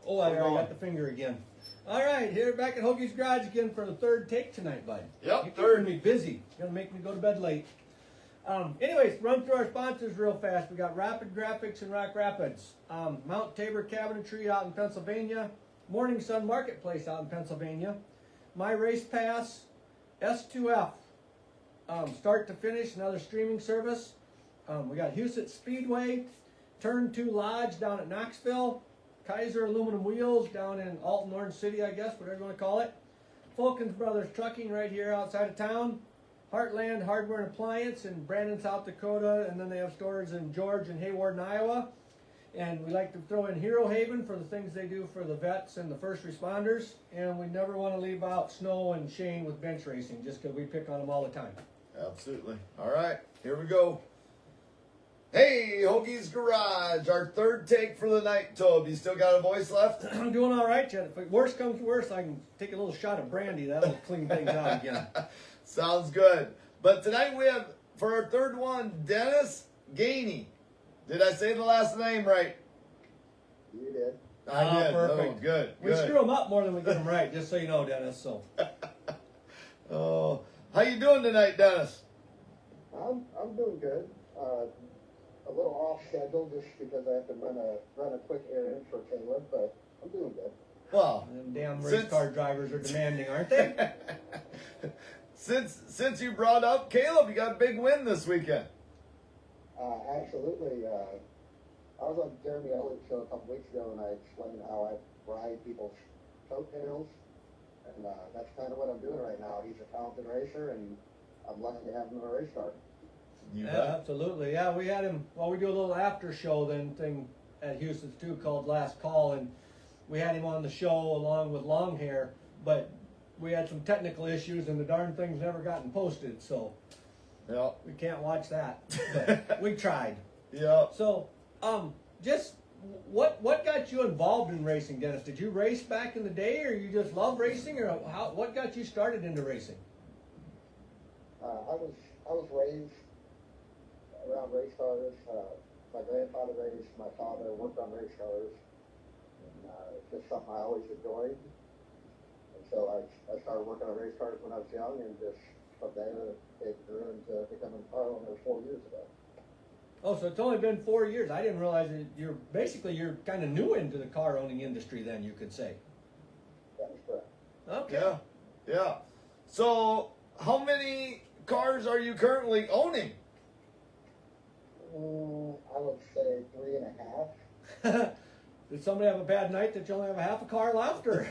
Oh, I got the finger again. All right, here back at Hoagie's Garage again for the third take tonight, bud. Yep, You're keeping me busy. Gonna make me go to bed late. Anyways, run through our sponsors real fast. We got Rapid Graphics in Rock Rapids, Mount Tabor Cabinetry out in Pennsylvania, Morning Sun Marketplace out in Pennsylvania, My Race Pass, S2F, start to finish, another streaming service. We got Huset Speedway, Turn 2 Lodge down at Knoxville, Kaiser Aluminum Wheels down in Alton, Orange City, I guess, whatever you want to call it. Fulkins Brothers Trucking right here outside of town. Heartland Hardware and Appliance in Brandon, South Dakota. And then they have stores in George and Hayward, Iowa. And we like to throw in Hero Haven for the things they do for the vets and the first responders. And we never want to leave out Snow and Shane with bench racing, just because we pick on them all the time. Absolutely. All right, here we go. Hey, Hoagie's Garage, our third take for the night, Tobe. You still got a voice left? I'm doing all right, Chad. If worse comes to worse, I can take a little shot of brandy. That'll clean things out again. Sounds good. But tonight we have, for our third one, Dennis Gainey. Did I say the last name right? You did. I did. Perfect. Oh, good. We screw them up more than we get them right, just so you know, Dennis. So. Oh, how you doing tonight, Dennis? I'm doing good. A little off schedule just because I have to run a quick errand for Caleb, but I'm doing good. Well, them damn race car drivers are demanding, aren't they? Since you brought up Caleb, you got a big win this weekend. Absolutely. I was on Jeremy Elliott's show a couple weeks ago, and I explained how I ride people's coattails, and that's kind of what I'm doing right now. He's a talented racer, and I'm lucky to have him in a race car. Yeah, absolutely. Yeah, we had him. Well, we do a little after show thing at Houston's too, called Last Call, and we had him on the show along with Long Hair, but we had some technical issues, and the darn thing's never gotten posted, so yeah, we can't watch that. But we tried. Yeah. So, just what got you involved in racing, Dennis? Did you race back in the day, or you just love racing, or what got you started into racing? I was raised around race cars. My grandfather raced, my father worked on race cars, and it's just something I always enjoyed. And so I started working on race cars when I was young, and just from there it grew into becoming a car owner 4 years ago. Oh, so it's only been 4 years. I didn't realize that you're kind of new into the car owning industry then, you could say. That is correct. Okay. Yeah. So how many cars are you currently owning? I would say 3.5. Did somebody have a bad night that you only have a half a car left, or?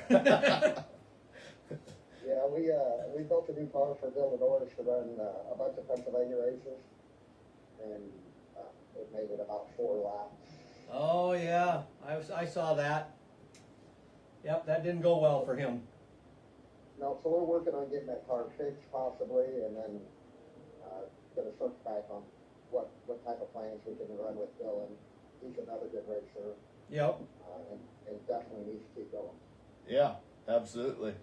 Yeah, we built a new car for Bill Norris to run a bunch of Pennsylvania races, and it made it about 4 laps. Oh yeah, I saw that. Yep, that didn't go well for him. No, so we're working on getting that car fixed possibly, and then going to search back on what type of plans we can run with Bill, and he's another good racer. Yep. And definitely needs to keep going. Yeah, absolutely.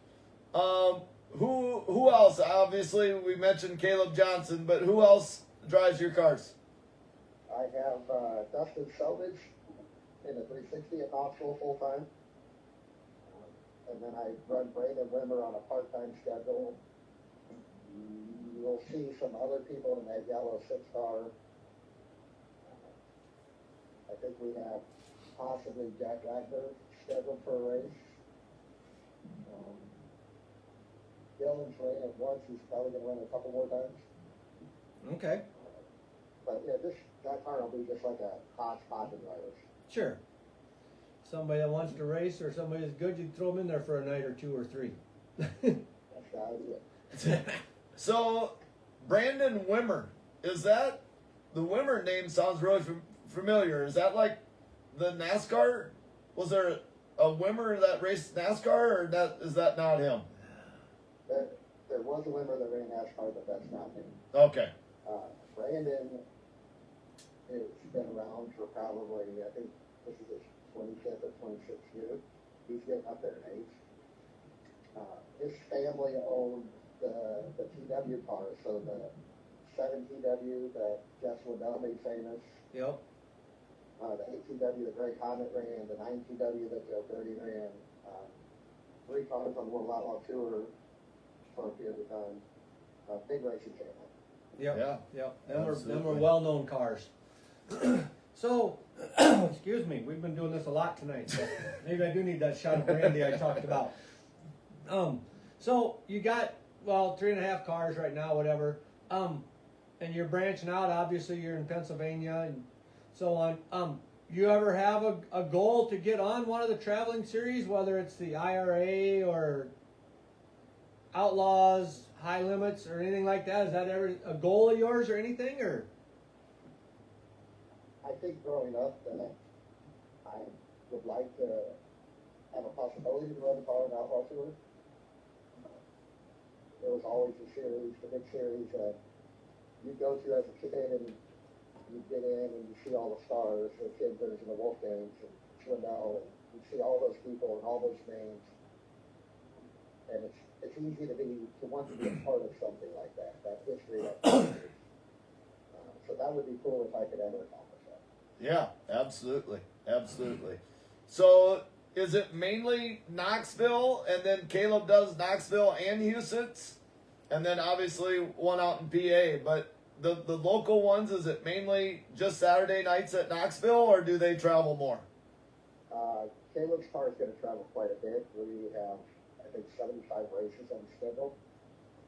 Who else? Obviously, we mentioned Caleb Johnson, but who else drives your cars? I have Dustin Selvage in the 360 at Knoxville full time. And then I run Brandon Wimmer on a part-time schedule. You'll see some other people in that yellow 6-car. I think we have possibly Jack Wagner scheduled for a race. Dylan's ran it once. He's probably going to run a couple more times. Okay. But yeah, that car will be just like a hodgepodge of drivers. Sure. Somebody that wants to race or somebody that's good, you'd throw them in there for a night or 2 or 3. That's the idea. So, Brandon Wimmer, is that, the Wimmer name sounds really familiar. Is that like the NASCAR? Was there a Wimmer that raced NASCAR, or is that not him? There was a Wimmer that ran NASCAR, but that's not him. Okay. Brandon has been around for probably, I think this is his 25th or 26th year. He's getting up there in age. His family owned the TW cars, so the 7 TW that Jess Waddell made famous. Yep. the 18W that Greg Comet ran, the 19W that Joe Gertie ran, 3 cars on the World Outlaw Tour for a period of time. Big racing channel. Yep. Yeah. Yep. Them were Absolutely. well-known cars. So, excuse me, we've been doing this a lot tonight, so maybe I do need that shot of brandy I talked about. So you got, well, 3.5 cars right now, whatever. And you're branching out, obviously you're in Pennsylvania and so on. You ever have a goal to get on one of the traveling series, whether it's the IRA or Outlaws, High Limits, or anything like that? Is that ever a goal of yours or anything, or? I think growing up that I would like to have a possibility to run the car in Outlaw Tour. There was always a series, the big series that you go to as a kid and you get in and you see all the stars, the kid version of Wolfgangs and Swindell, and you see all those people and all those names. And it's easy to want to be a part of something like that history, that history. So that would be cool if I could ever accomplish that. Yeah, absolutely. Absolutely. So is it mainly Knoxville, and then Caleb does Knoxville and Huset's, and then obviously one out in PA, but the local ones, is it mainly just Saturday nights at Knoxville, or do they travel more? Caleb's car is going to travel quite a bit. We have, I think, 75 races on the schedule.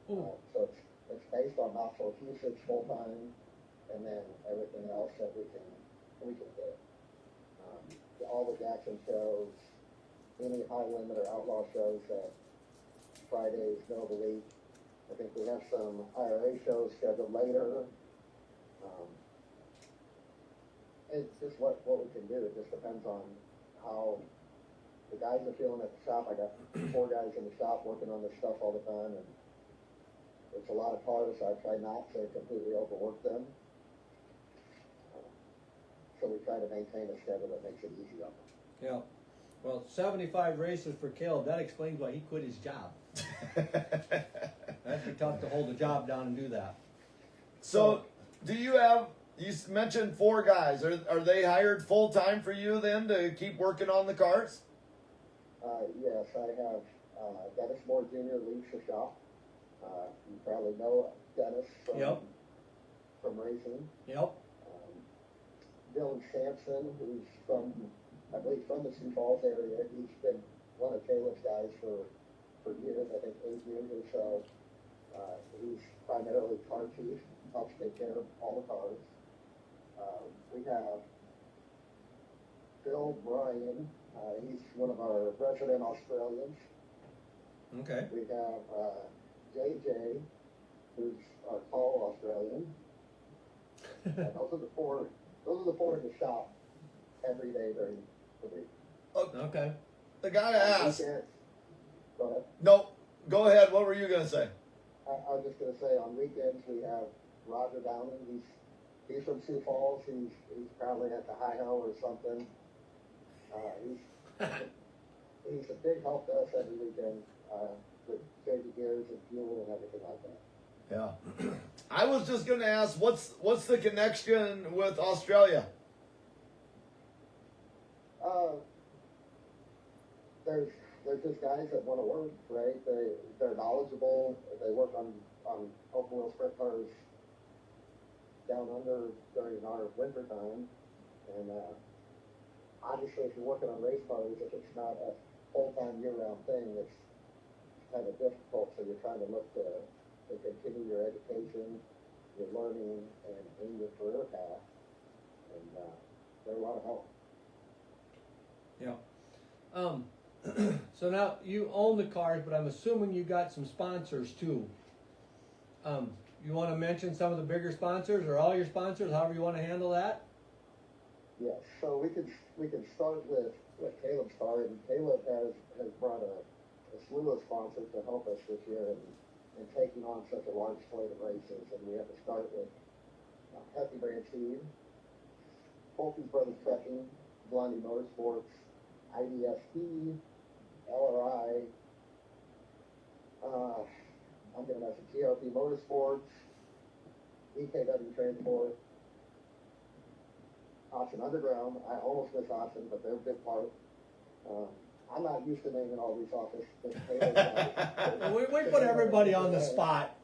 So it's based on Knoxville, Huset's full time, and then everything else that we can do. All the Jackson shows, any high limit or outlaw shows that Fridays, middle of the week. I think we have some IRA shows scheduled later. It's just what we can do. It just depends on how the guys are feeling at the shop. I got 4 guys in the shop working on this stuff all the time, and it's a lot of cars, so I try not to completely overwork them. So we try to maintain a schedule that makes it easy on them. Yeah. Well, 75 races for Caleb, that explains why he quit his job. That'd be tough to hold a job down and do that. So do you have, you mentioned 4 guys, are they hired full time for you then to keep working on the cars? Yes, I have Dennis Moore Jr. leads the shop. You probably know Dennis from racing. Yep. Dylan Sampson, who's from, I believe, from the Sioux Falls area. He's been one of Caleb's guys for years, I think 8 years or so. He's primarily car chief, helps take care of all the cars. We have Bill Bryan. He's one of our resident Australians. Okay. We have JJ, who's our tall Australian. And those are the four in the shop every day during the week. Okay. The guy asked. Go ahead. No, go ahead. What were you going to say? I was just going to say, on weekends we have Roger Downing. He's from Sioux Falls. He's probably at the Hi-Ho or something. He's a big help to us every weekend with changing gears and fuel and everything like that. Yeah. I was just going to ask, what's the connection with Australia? There's just guys that want to work, right? They're knowledgeable. They work on open wheel sprint cars down under during our winter time. And obviously, if you're working on race cars, if it's not a full-time year-round thing, it's kind of difficult. So you're trying to look to continue your education, your learning, and in your career path. And they're a lot of help. Yeah. So now you own the cars, but I'm assuming you got some sponsors too. You want to mention some of the bigger sponsors or all your sponsors, however you want to handle that? Yes. So we can start with Caleb's car, and Caleb has brought a slew of sponsors to help us this year in taking on such a large slate of races. And we have to start with Hefty Brand Seed, Fulton's Brothers Trucking, Blondie Motorsports, IDSP, LRI, I'm going to mess with GRP Motorsports, EKW Transport, Austin Underground. I almost miss Austin, but they're a big part. I'm not used to naming all these office guys. We put everybody on the spot.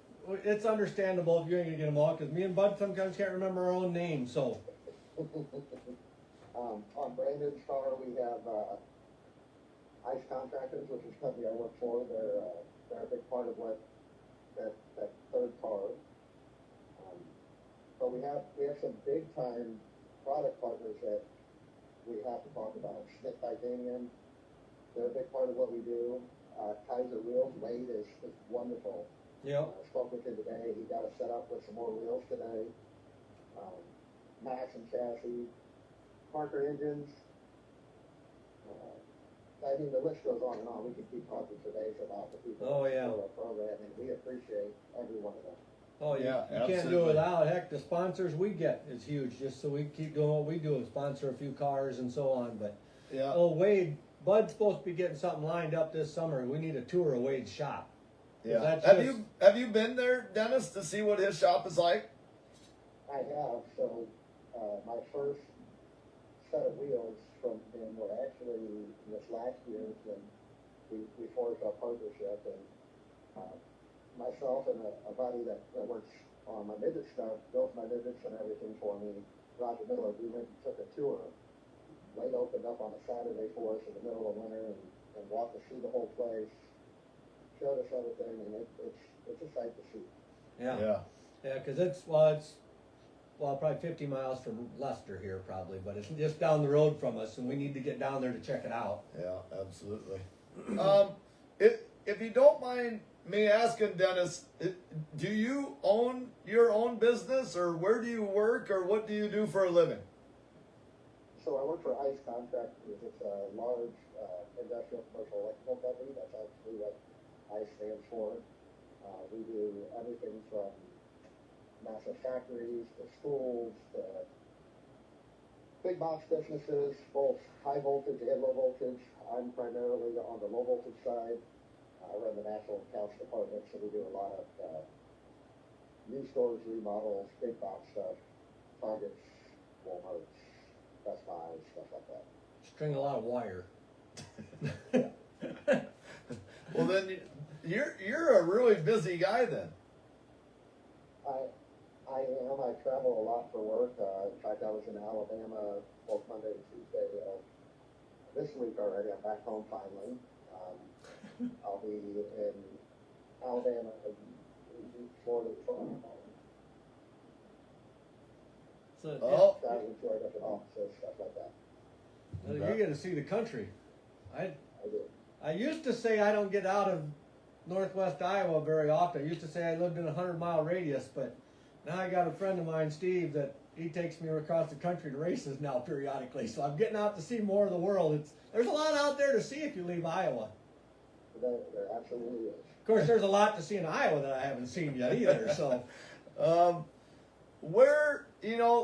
It's understandable if you ain't gonna get them all, because me and Bud sometimes can't remember our own names, so. On Brandon's car, we have Ice Contractors, which is a company I work for. They're a big part of what that third car. But we have some big time product partners that we have to talk about. Smith Titanium, they're a big part of what we do. Kaiser Wheels, Wade is wonderful. Yep. I spoke with him today. He got us set up with some more wheels today. Max and Chassis, Parker Engines. I mean, the list goes on and on. We could keep talking for days about the people Oh, yeah. for our program, and we appreciate every one of them. Oh, Yeah, you can't do absolutely. it without. Heck, the sponsors we get is huge, just so we keep doing what we do, sponsor a few cars and so on. But, Yeah. oh, Wade, Bud's supposed to be getting something lined up this summer. We need a tour of Wade's shop. Yeah. That's Have just- you been there, Dennis, to see what his shop is like? I have. So my first set of wheels from him were actually this last year when we forged our partnership, and myself and a buddy that works on my midget stuff built my midgets and everything for me. Roger Miller, we went and took a tour. Wade opened up on a Saturday for us in the middle of winter and walked us through the whole place, showed us everything, and it's a sight to see. Yeah, because it's probably 50 miles from Leicester here, probably, but it's just down the road from us, and we need to get down there to check it out. Yeah, absolutely. If you don't mind me asking, Dennis, do you own your own business, or where do you work, or what do you do for a living? So I work for Ice Contractors. It's a large industrial commercial electrical company. That's actually what ICE stands for. We do everything from massive factories to schools to big box businesses, both high voltage and low voltage. I'm primarily on the low voltage side. I run the national accounts department, so we do a lot of new stores, remodels, big box stuff, Targets, Walmarts, Best Buys, stuff like that. String a lot of wire. Well, then you're a really busy guy then. I am. I travel a lot for work. In fact, I was in Alabama both Monday and Tuesday this week already. I'm back home finally. I'll be in Alabama, Florida, So, Oh, traveling to our different offices, stuff like that. yeah, you get to see the country. I do. I used to say I don't get out of northwest Iowa very often. I used to say I lived in a 100-mile radius, but now I got a friend of mine, Steve, that he takes me across the country to races now periodically. So I'm getting out to see more of the world. There's a lot out there to see if you leave Iowa. There absolutely is. Of course, there's a lot to see in Iowa that I haven't seen yet either. So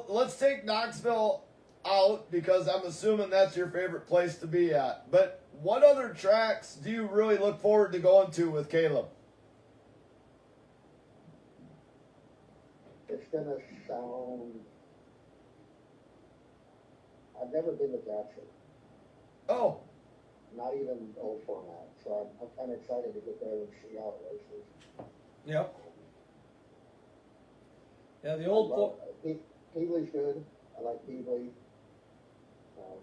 let's take Knoxville out, because I'm assuming that's your favorite place to be at. But what other tracks do you really look forward to going to with Caleb? It's going to sound... I've never been to Jackson. Oh, Not even old format. So I'm kind of excited to get there and see how it races. yep. Yeah, the old Peebly's good. I like Peebly.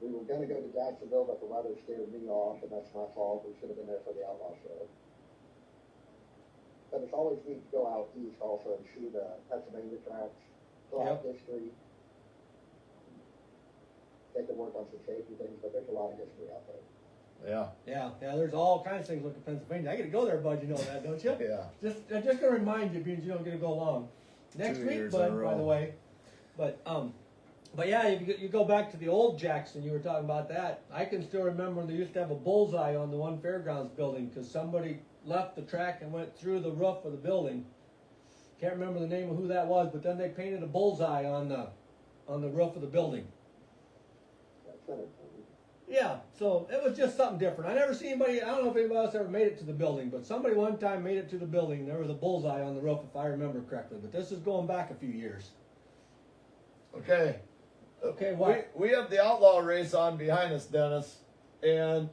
We were going to go to Jacksonville, but the weather scared me off, and that's my fault. We should have been there for the Outlaw Show. But it's always neat to go out east also and see the Pennsylvania tracks, go out history. They can work on some safety things, but there's a lot of history out there. yeah. Yeah, there's all kinds of things looking at Pennsylvania. I get to go there, Bud. You know that, don't you? Yeah. I'm just gonna remind you, because you don't get to go long. Next 2 week, years in a Bud, row. by the way. But yeah, you go back to the old Jackson. You were talking about that. I can still remember when they used to have a bullseye on the one fairgrounds building, because somebody left the track and went through the roof of the building. Can't remember the name of who that was, but then they painted a bullseye on the roof of the building. That's entertaining. Yeah, so it was just something different. I never seen anybody, I don't know if anybody else ever made it to the building, but somebody one time made it to the building. There was a bullseye on the roof, if I remember correctly. But this is going back a few years. Okay. Okay, what? We have the outlaw race on behind us, Dennis, and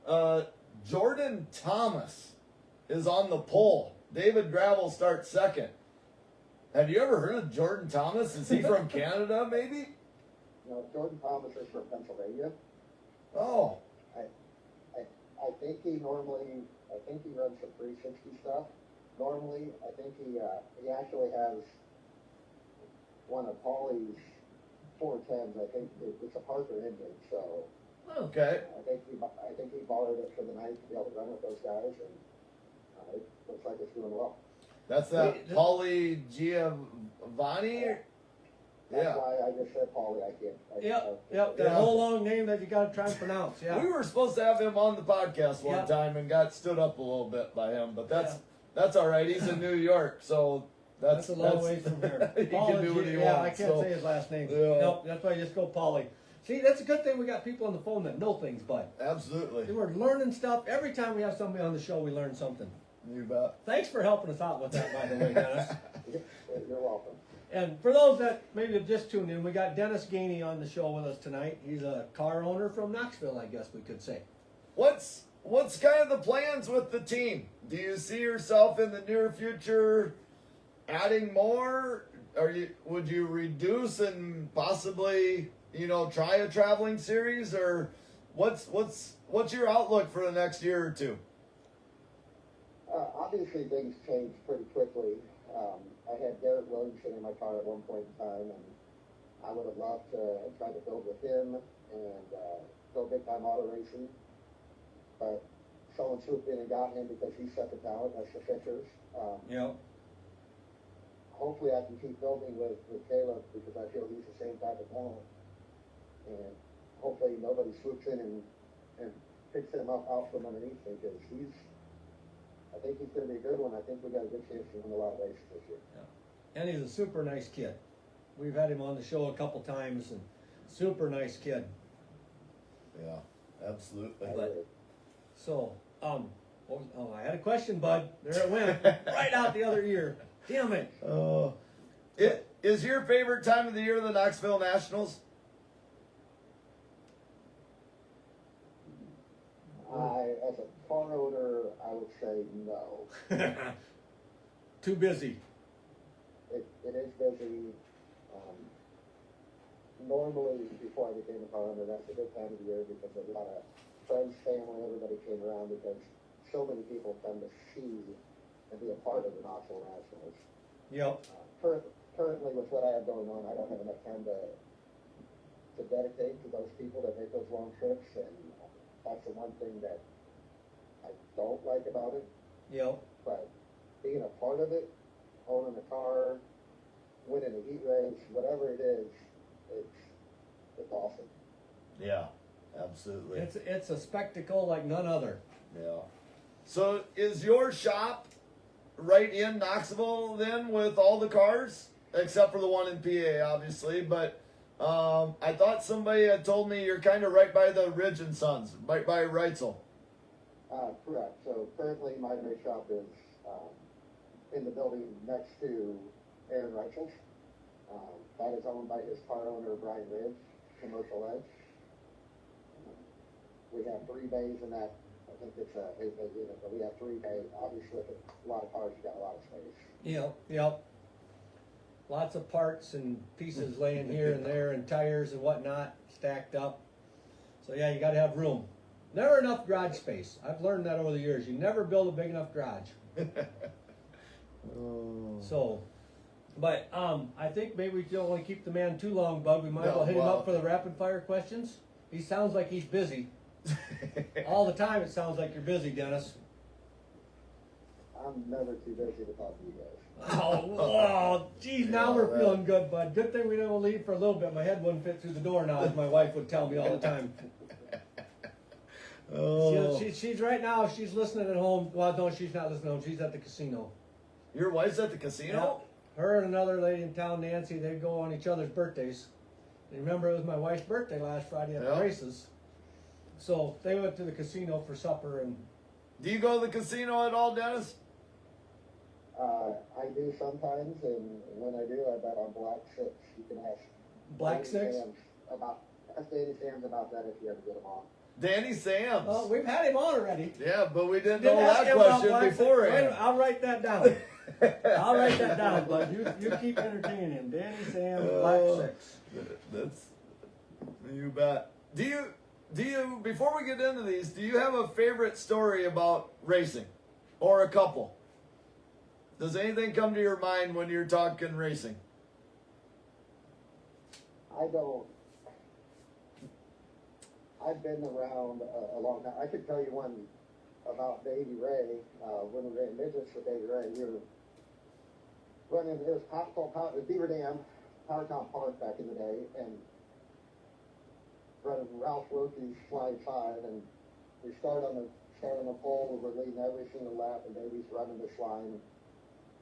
Okay. Jordan Thomas is on the pole. David Gravel starts second. Have you ever heard of Jordan Thomas? Is he from Canada, maybe? No, Jordan Thomas is from Pennsylvania. Oh, I think he runs some 360 stuff. Normally, I think he actually has one of Paulie's 410s. I think it's a Parker engine, so okay. I think he borrowed it for the night to be able to run with those guys, and it looks like it's doing well. That's that Wait, Paulie Giovanni? That's Yeah. why I just said Paulie. I can't. Yep, that Yeah. whole long name that you gotta try and pronounce, yeah. We were supposed to have him on the podcast one Yeah. time and got stood up a little bit by him, but Yeah. that's all right. He's in New York, so That's a long ways from here. he can do what he yeah, I wants. can't so. say his last name. Yeah. Nope, that's why I just go Paulie. See, that's a good thing we got people on the phone that know things, bud. Absolutely. We're learning stuff. Every time we have somebody on the show, we learn something. You bet. Thanks for helping us out with that, by the way, Dennis. You're welcome. And for those that maybe have just tuned in, we got Dennis Gainey on the show with us tonight. He's a car owner from Knoxville, I guess we could say. What's kind of the plans with the team? Do you see yourself in the near future adding more? Would you reduce and possibly, try a traveling series, or what's your outlook for the next year or two? Obviously, things change pretty quickly. I had Garrett Williamson in my car at one point in time, and I would have loved to try to build with him and go big time auto racing. But someone swooped in and got him because he's such a talent. That's the Fishers. Yep. Hopefully, I can keep building with Caleb because I feel he's the same type of talent. And hopefully, nobody swoops in and picks him up out from underneath me because I think he's going to be a good one. I think we got a good chance to win a lot of races this year. And he's a super nice kid. We've had him on the show a couple times, and super nice kid. Yeah, absolutely. But, so, I had a question, bud. There it went. Right out the other ear. Damn it. Is your favorite time of the year the Knoxville Nationals? As a car owner, I would say no. Too busy. It is busy. Normally, before I became a car owner, that's a good time of the year because a lot of friends, family, everybody came around because so many people come to see and be a part of the Knoxville Nationals. Yep. Currently, with what I have going on, I don't have enough time to dedicate to those people that make those long trips, and that's the one thing that I don't like about it. Yep. But being a part of it, owning a car, winning a heat race, whatever it is, it's awesome. Yeah, absolutely. It's a spectacle like none other. Yeah. So is your shop right in Knoxville then with all the cars? Except for the one in PA, obviously. But I thought somebody had told me you're kind of right by the Ridge and Sons, right by Reitzel. Correct. So currently my race shop is in the building next to Aaron Reichel's. That is owned by his car owner, Brian Ridge, Commercial Edge. We have 3 bays in that. I think it's a 8-bay unit, but we have 3 bays. Obviously, with a lot of cars, you got a lot of space. Yep. Lots of parts and pieces laying here and there, and tires and whatnot stacked up. So yeah, you got to have room. Never enough garage space. I've learned that over the years. You never build a big enough garage. So, but I think maybe we don't want to keep the man too long, bud. We might as well hit him up for the rapid fire questions. He sounds like he's busy. All the time it sounds like you're busy, Dennis. I'm never too busy to talk to you guys. Oh, geez, now we're feeling good, bud. Good thing we didn't leave for a little bit. My head wouldn't fit through the door now, as my wife would tell me all the time. She's right now, she's listening at home. Well, no, she's not listening at home. She's at the casino. Your wife's at the casino? Yep. Her and another lady in town, Nancy, they go on each other's birthdays. And remember, it was my wife's birthday last Friday at the races. So they went to the casino for supper. And do you go to the casino at all, Dennis? I do sometimes, and when I do, I bet on black 6. You can ask Black 6? about ask Danny Sam's about that if you ever get him on. Danny Sams. Oh, we've had him on already. Yeah, but we didn't Didn't know ask that him about question black- Wait a beforehand. minute, I'll write that down. I'll write that down, bud. You keep entertaining him. Danny Sam, Black Six. That's you bet. Do you before we get into these, do you have a favorite story about racing? Or a couple? Does anything come to your mind when you're talking racing? I don't. I've been around a long time. I could tell you one about Davey Ray. When we ran midgets with Davey Ray, we were running. It was Beaver Dam, Powertown Park back in the day, and running Ralph Wilkie's Flying Five, and we start on the pole. We're leading every single lap, and Davey's running this line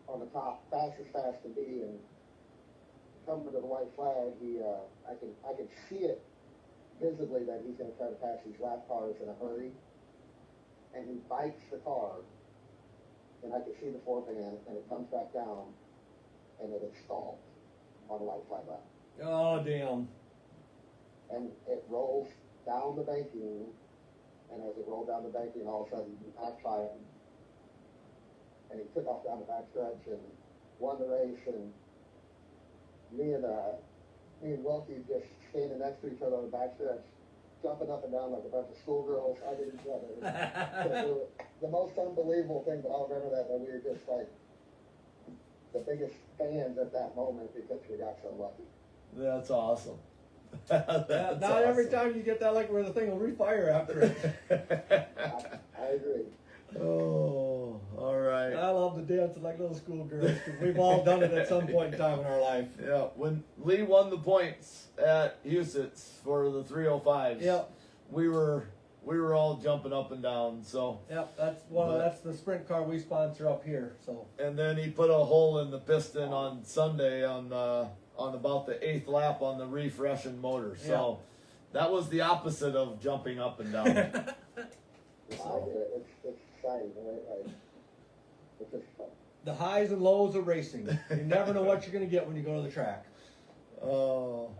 on the top, fast as fast can be, and coming to the white flag, I can see it visibly that he's going to try to pass these lap cars in a hurry, and he bites the car, and I can see the forefan, and it comes back down, and it is stalled on the white flag lap, Oh, damn. and it rolls down the banking, and as it rolled down the banking, all of a sudden he backfired, and he took off down the backstretch and won the race, and me and Wilkie just standing next to each other on the backstretch, jumping up and down like a bunch of schoolgirls hugging each other. The most unbelievable thing, but I'll remember that we were just like the biggest fans at that moment because we got so lucky. That's awesome. That's Not every awesome. time you get that like where the thing will refire after it. I agree. Oh, all right. I love the dancing like little schoolgirls because we've all done it at some point in time in our life. Yeah, when Lee won the points at Huset's for the 305s, Yep. we were all jumping up and down. So, Yep, that's the sprint car we sponsor up here. So and then he put a hole in the piston on Sunday on about the 8th lap on the refreshing motor. So that was the opposite of jumping up and down. So, It's exciting, right? It's just fun. the highs and lows of racing. You never know what you're going to get when you go to the track. oh.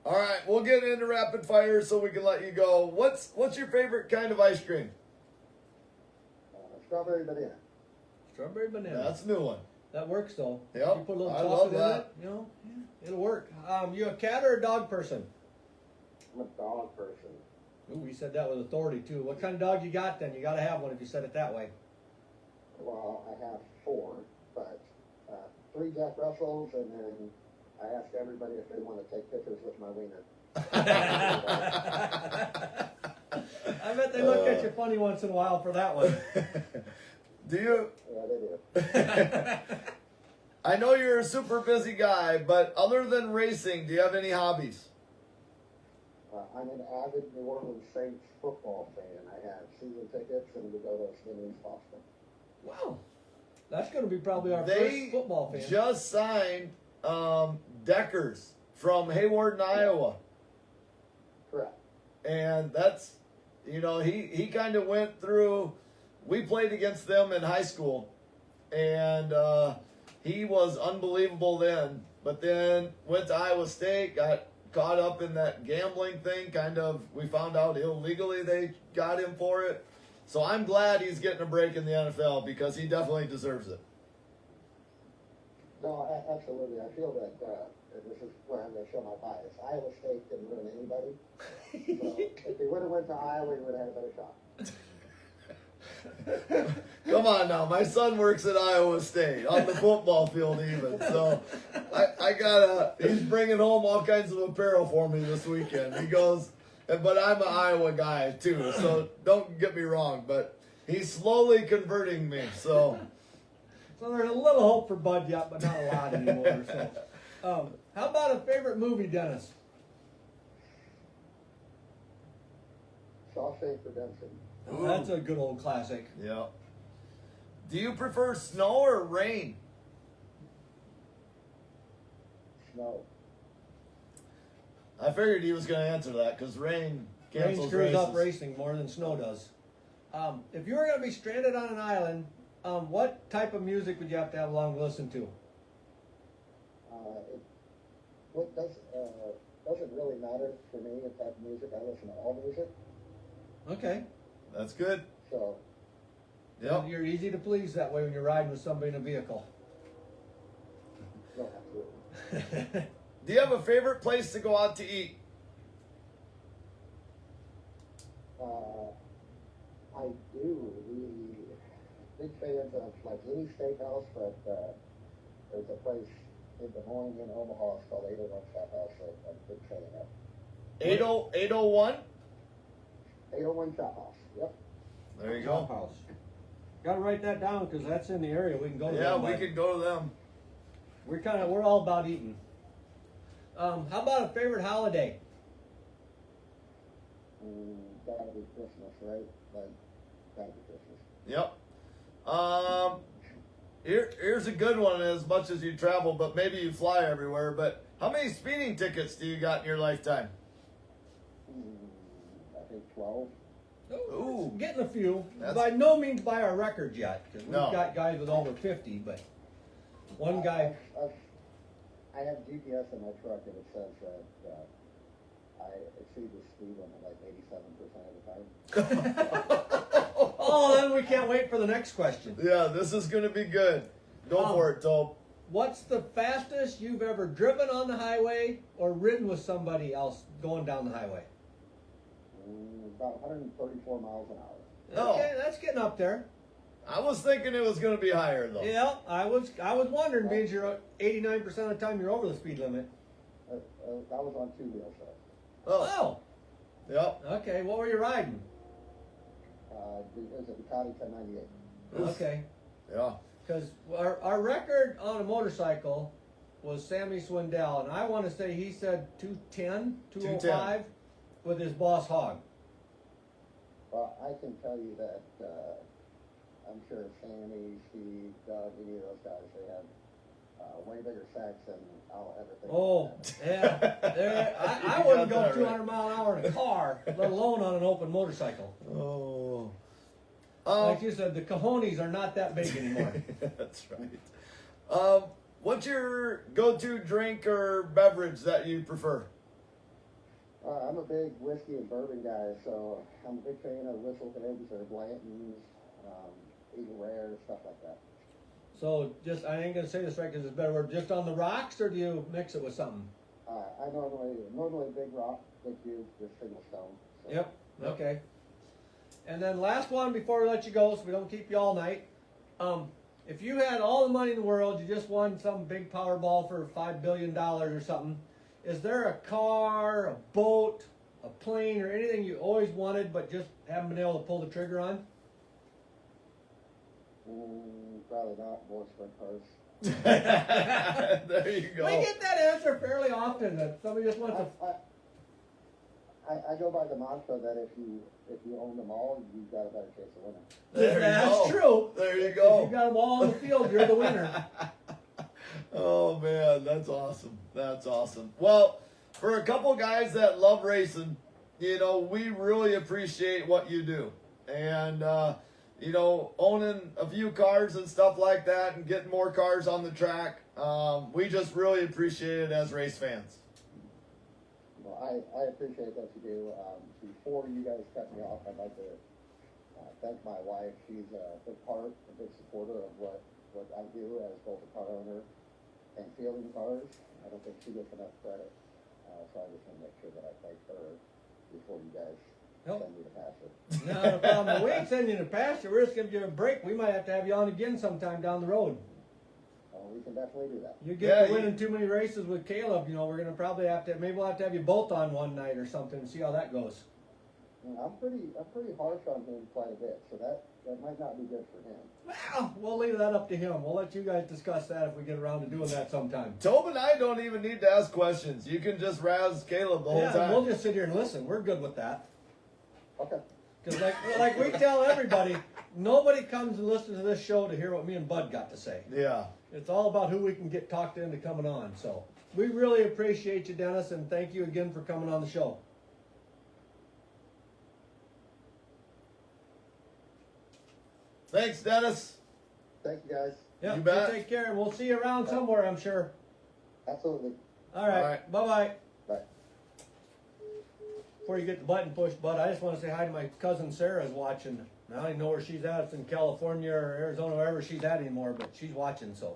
All right, we'll get into rapid fire so we can let you go. What's your favorite kind of ice cream? Strawberry banana. Strawberry banana. That's a new one. That works though. Yep, You put a little I chocolate love in that. it, you know, it'll work. You a cat or a dog person? I'm a dog person. Ooh, we said that with authority too. What kind of dog you got then? You got to have one if you said it that way. Well, I have 4, but 3 Jack Russells, and then I asked everybody if they want to take pictures with my wiener. I bet they look at you funny once in a while for that one. Do you? Yeah, they do. I know you're a super busy guy, but other than racing, do you have any hobbies? I'm an avid New Orleans Saints football fan. I have season tickets, and we go to as many as possible. Wow, that's going to be probably our They first football fan. just signed Deckers from Hayward, Iowa. Correct. And that's, he kind of went through, we played against them in high school, and he was unbelievable then, but then went to Iowa State, got caught up in that gambling thing, we found out illegally they got him for it. So I'm glad he's getting a break in the NFL because he definitely deserves it. No, absolutely. I feel that this is where I'm going to show my bias. Iowa State didn't ruin anybody. So if he would have went to Iowa, he would have had a better shot. Come on now, my son works at Iowa State on the football field even. So he's bringing home all kinds of apparel for me this weekend. He goes, but I'm an Iowa guy too, so don't get me wrong, but he's slowly converting me. So there's a little hope for Bud yet, but not a lot anymore. So, how about a favorite movie, Dennis? Shawshank Redemption. Ooh. That's a good old classic. yeah. Do you prefer snow or rain? Snow. I figured he was going to answer that because rain Rain cancels screws races. up racing more than snow does. If you were going to be stranded on an island, what type of music would you have to have along to listen to? doesn't really matter for me what type of music. I listen to all music. Okay. That's good. So, Yep. You're easy to please that way when you're riding with somebody in a vehicle. no, absolutely. Do you have a favorite place to go out to eat? I do. We big fans of like any steakhouse, but there's a place in Des Moines in Omaha. It's called 801 Chop House. That I'm a big fan of. 801? 801 Chop House. Yep. There you Chop go. House. Gotta write that down because that's in the area. We can go to. Yeah, them, we but could go to them. we're all about eating. How about a favorite holiday? Gotta be Christmas, right? Like, gotta be Christmas. Yep. Here's a good one. As much as you travel, but maybe you fly everywhere. But how many speeding tickets do you got in your lifetime? I think 12. Ooh. Getting a few. That's- By no means by our records yet, because we've No. got guys with over 50. But one guy. I have GPS in my truck, and it says that I exceed the speed limit like 87% of the time. Oh, then we can't wait for the next question. Yeah, this is gonna be good. Go for it, Tobe. What's the fastest you've ever driven on the highway or ridden with somebody else going down the highway? About 134 miles an hour. No. Okay, that's getting up there. I was thinking it was gonna be higher though. Yeah, I was wondering, being you're 89% of the time you're over the speed limit. That was on 2 wheels, though. Oh. Oh, Yep. okay. What were you riding? It was a Ducati 1098. Oof. Okay, Yeah. because our record on a motorcycle was Sammy Swindell, and I want to say he said 210, 205 with his Boss Hog. Well, I can tell you that I'm sure Sammy, Steve, Doug, any of those guys, they had way bigger sacks than I'll ever think. Oh, yeah. I You wouldn't got go that 200 mile an hour in a car, let alone on an open motorcycle. Oh. Like you said, the cojones are not that big anymore. That's right. What's your go-to drink or beverage that you prefer? I'm a big whiskey and bourbon guy, so I'm a big fan of Whistleheads or Blanton's, Eagle Rare, stuff like that. So just, I ain't gonna say this right because it's a better word, just on the rocks, or do you mix it with something? I normally big rock, big cube, just single stone. So. Yep, Yep. okay. And then last one before we let you go, so we don't keep you all night. If you had all the money in the world, you just won some big Powerball for $5 billion or something, is there a car, a boat, a plane, or anything you always wanted but just haven't been able to pull the trigger on? Probably not more sprint cars. There you go. We get that answer fairly often, that somebody just wants to. I go by the mantra that if you own them all, you've got a better chance of winning. There you That's go. true. There you If go. you got them all on the field, you're the winner. Oh man, that's awesome. That's awesome. Well, for a couple guys that love racing, we really appreciate what you do. And owning a few cars and stuff like that and getting more cars on the track, we just really appreciate it as race fans. Well, I appreciate what you do. Before you guys cut me off, I'd like to thank my wife. She's a big part, a big supporter of what I do as both a car owner and fielding cars. I don't think she gets enough credit, so I just want to make sure that I thank her before you guys Nope. send me to pasture. Not a problem. We ain't sending you to pasture. We're just giving you a break. We might have to have you on again sometime down the road. We can definitely do that. You get Yeah, to winning too many races with Caleb, we're gonna probably maybe we'll have to have you both on one night or something and see how that goes. I'm pretty harsh on him quite a bit, so that might not be good for him. Well, we'll leave that up to him. We'll let you guys discuss that if we get around to doing that sometime. Tobe and I don't even need to ask questions. You can just razz Caleb the whole Yeah, time. we'll just sit here and listen. We're good with that. Okay. Because like we tell everybody, nobody comes and listens to this show to hear what me and Bud got to say. Yeah. It's all about who we can get talked into coming on. So we really appreciate you, Dennis, and thank you again for coming on the show. Thanks, Dennis. Thank you, guys. Yeah, You bet. Take care, and we'll see you around somewhere, I'm sure. Absolutely. All right. All right. Bye-bye. Bye. before you get the button pushed, Bud, I just want to say hi to my cousin Sarah's watching. I don't even know where she's at. It's in California or Arizona, wherever she's at anymore, but she's watching, so